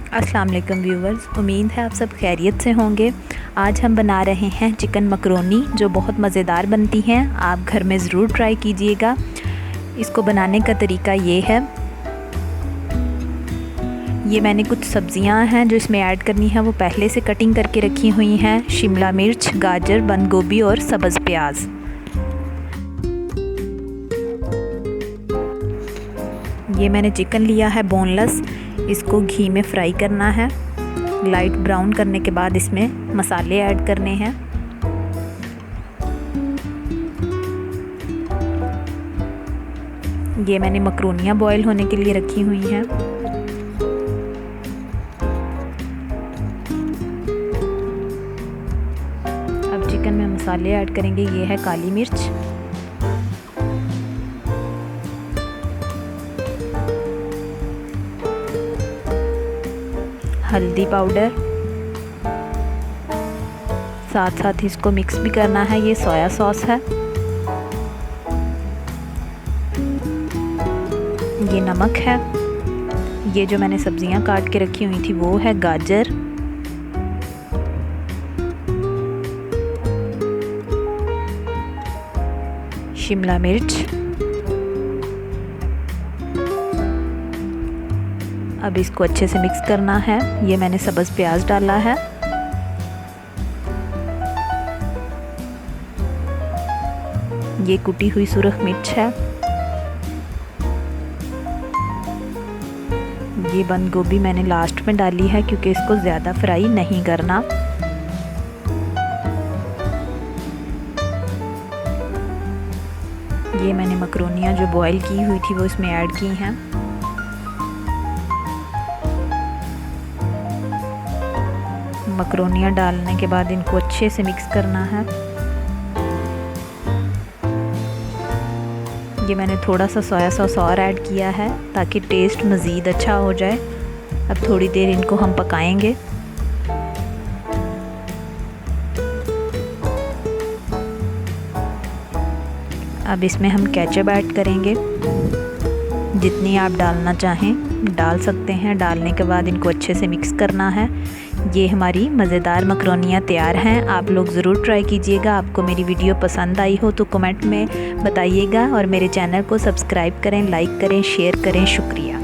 अस्सलाम वालेकुम व्यूवर्स, उम्मीद है आप सब खैरियत से होंगे। आज हम बना रहे हैं चिकन मकरोनी जो बहुत मज़ेदार बनती हैं। आप घर में ज़रूर ट्राई कीजिएगा। इसको बनाने का तरीका ये है, ये मैंने कुछ सब्ज़ियां हैं जो इसमें ऐड करनी है वो पहले से कटिंग करके रखी हुई हैं। शिमला मिर्च, गाजर, बंद गोभी और सब्ज़ प्याज। ये मैंने चिकन लिया है बोनलेस, इसको घी में फ्राई करना है। लाइट ब्राउन करने के बाद इसमें मसाले ऐड करने हैं। ये मैंने मकरोनियाँ बॉईल होने के लिए रखी हुई हैं। अब चिकन में मसाले ऐड करेंगे। ये है काली मिर्च, हल्दी पाउडर, साथ साथ इसको मिक्स भी करना है। ये सोया सॉस है, ये नमक है। ये जो मैंने सब्जियां काट के रखी हुई थी वो है गाजर, शिमला मिर्च। अब इसको अच्छे से मिक्स करना है। ये मैंने सब्ज़ प्याज डाला है। ये कुटी हुई सुरख मिर्च है। ये बंद गोभी मैंने लास्ट में डाली है क्योंकि इसको ज़्यादा फ्राई नहीं करना। ये मैंने मकरोनियाँ जो बॉईल की हुई थी वो इसमें ऐड की हैं। मकरोनियाँ डालने के बाद इनको अच्छे से मिक्स करना है। ये मैंने थोड़ा सा सोया सॉस और ऐड किया है ताकि टेस्ट मज़ीद अच्छा हो जाए। अब थोड़ी देर इनको हम पकाएंगे। अब इसमें हम केचप ऐड करेंगे। जितनी आप डालना चाहें डाल सकते हैं। डालने के बाद इनको अच्छे से मिक्स करना है। ये हमारी मज़ेदार मकरोनियाँ तैयार हैं। आप लोग ज़रूर ट्राई कीजिएगा। आपको मेरी वीडियो पसंद आई हो तो कमेंट में बताइएगा और मेरे चैनल को सब्सक्राइब करें, लाइक करें, शेयर करें। शुक्रिया।